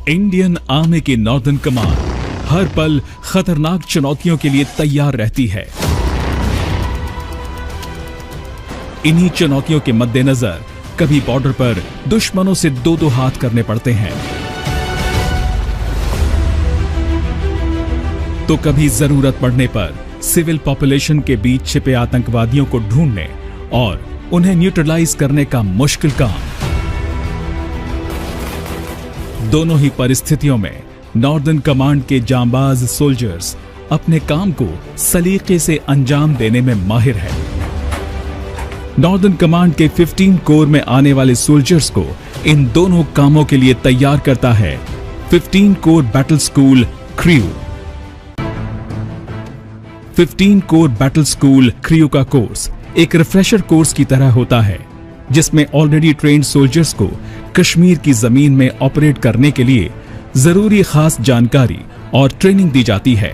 Indian army की northern command हर पल खतरनाक चुनौतियों के लिए तैयार रहती है। इन्हीं चुनौतियों के मद्देनजर कभी बॉर्डर पर दुश्मनों से दो दो हाथ करने पड़ते हैं, तो कभी जरूरत पड़ने पर सिविल पॉपुलेशन के बीच छिपे आतंकवादियों को ढूंढने और उन्हें न्यूट्रलाइज करने का मुश्किल काम। दोनों ही परिस्थितियों में नॉर्दर्न कमांड के जांबाज सोल्जर्स अपने काम को सलीके से अंजाम देने में माहिर है। नॉर्दर्न कमांड के 15 कोर में आने वाले सोल्जर्स को इन दोनों कामों के लिए तैयार करता है 15 core battle school crew. 15 core battle school crew का कोर्स एक रिफ्रेशर कोर्स की तरह होता है, जिसमें ऑलरेडी ट्रेन्ड सोल्जर्स को कश्मीर की जमीन में ऑपरेट करने के लिए जरूरी खास जानकारी और ट्रेनिंग दी जाती है।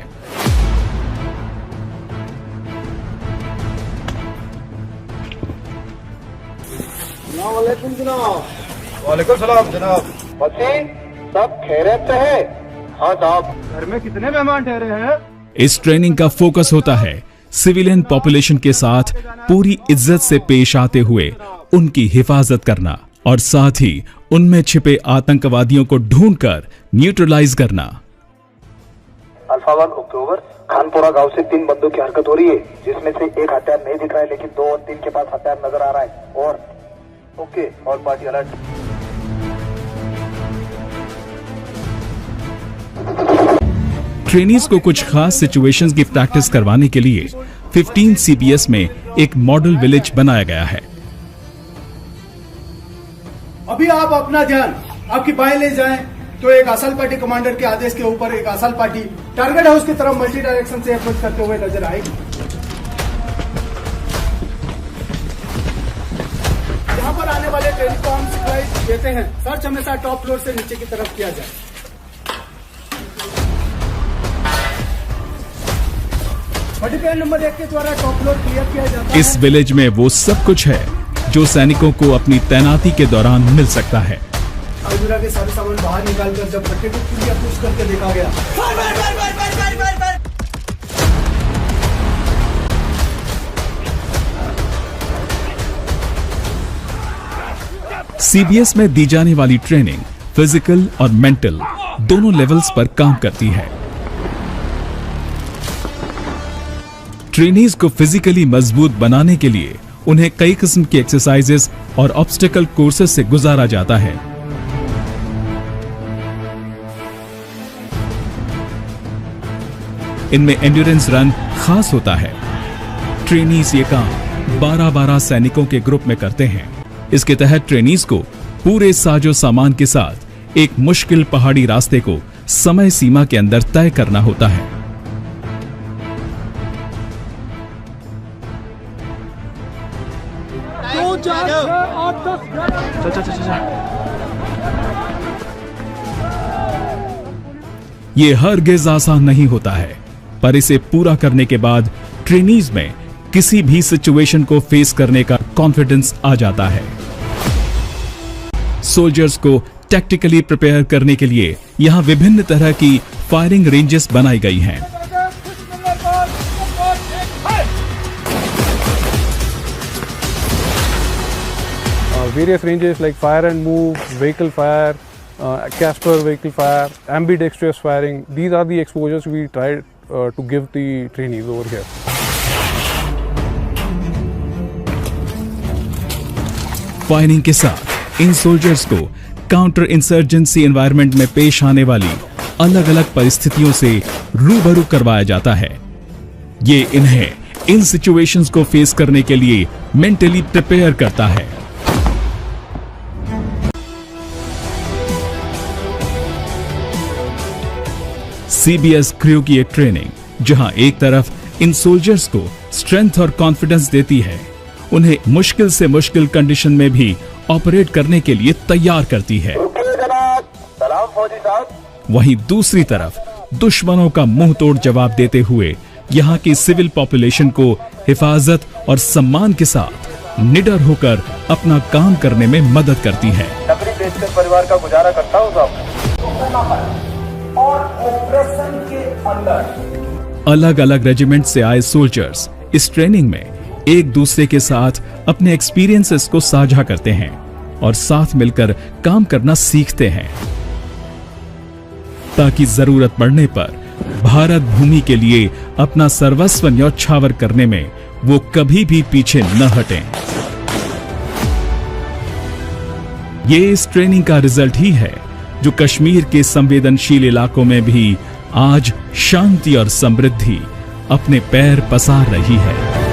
वालेकुम सलाम जनाब। सब खैरियत से है? हाँ साहब। घर में कितने मेहमान ठहरे हैं? इस ट्रेनिंग का फोकस होता है सिविलियन पॉपुलेशन के साथ पूरी इज्जत से पेश आते हुए उनकी हिफाजत करना और साथ ही उनमें छिपे आतंकवादियों को ढूंढकर न्यूट्रलाइज करना। अल्फा 1 अक्टूबर, खानपुरा गांव से 3 बंदों की हरकत हो रही है, जिसमें से एक हथियार नहीं दिख रहा है, लेकिन 2 और 3 के पास हथियार नजर आ रहा है। और okay, all party alert. Trainees को कुछ खास सिचुएशंस की प्रैक्टिस करवाने के लिए 15 CBS में एक मॉडल विलेज बनाया गया है। अभी आप अपना ध्यान आपकी बाएं ले जाएं तो एक आसल पार्टी कमांडर के आदेश के ऊपर एक आसल पार्टी टारगेट हाउस की तरफ मल्टी डायरेक्शन से अप्रोच करते हुए नजर आएगी। यहाँ पर आने वाले ट्रेनिंग को हम सिखलाई देते हैं। सर्च हमेशा टॉप फ्लोर से नीचे की तरफ किया जाए। नंबर 1 के द्वारा टॉप फ्लोर क्लियर किया जाता है। इस विलेज में वो सब कुछ है जो सैनिकों को अपनी तैनाती के दौरान मिल सकता है। अलमीरा के सारे सामान बाहर निकालकर जब भट्टे को पुलिया पुश करके देखा गया। CBS में दी जाने वाली ट्रेनिंग फिजिकल और मेंटल दोनों लेवल्स पर काम करती है। ट्रेनीज को फिजिकली मजबूत बनाने के लिए उन्हें कई किस्म की एक्सरसाइजेस और ऑब्स्टेकल कोर्सेज से गुजारा जाता है। इनमें एंड्योरेंस रन खास होता है। ट्रेनीज ये काम 12-12 सैनिकों के ग्रुप में करते हैं। इसके तहत ट्रेनीज को पूरे साजो सामान के साथ एक मुश्किल पहाड़ी रास्ते को समय सीमा के अंदर तय करना होता है। ये हरगिज़ आसान नहीं होता है, पर इसे पूरा करने के बाद ट्रेनीज में किसी भी सिचुएशन को फेस करने का कॉन्फिडेंस आ जाता है। सोल्जर्स को टैक्टिकली प्रिपेयर करने के लिए यहां विभिन्न तरह की फायरिंग रेंजेस बनाई गई हैं। Various ranges like fire and move, vehicle fire, Casper vehicle fire, ambidextrous firing. These are the exposures we try to give the trainees over here. Firing के साथ इन सोल्जर्स को काउंटर इंसर्जेंसी एनवायरनमेंट में पेश आने वाली अलग अलग परिस्थितियों से रूबरू करवाया जाता है। ये इन्हें इन सिचुएशंस को फेस करने के लिए मेंटली प्रिपेयर करता है। CBS क्रू की एक ट्रेनिंग जहां एक तरफ इन सोल्जर्स को स्ट्रेंथ और कॉन्फिडेंस देती है, उन्हें मुश्किल से मुश्किल कंडीशन में भी ऑपरेट करने के लिए तैयार करती है, वहीं दूसरी तरफ दुश्मनों का मुंह तोड़ जवाब देते हुए यहां की सिविल पॉपुलेशन को हिफाजत और सम्मान के साथ निडर होकर अपना काम करने में मदद करती है। नौकरी बेचकर परिवार का गुजारा करता हूँ साहब। सीमा पर और ऑपरेशन के अंदर। अलग अलग रेजिमेंट से आए सोल्जर्स इस ट्रेनिंग में एक दूसरे के साथ अपने एक्सपीरियंसेस को साझा करते हैं और साथ मिलकर काम करना सीखते हैं, ताकि जरूरत पड़ने पर भारत भूमि के लिए अपना सर्वस्व न्यौछावर करने में वो कभी भी पीछे न हटें। ये इस ट्रेनिंग का रिजल्ट ही है जो कश्मीर के संवेदनशील इलाकों में भी आज शांति और समृद्धि अपने पैर पसार रही है।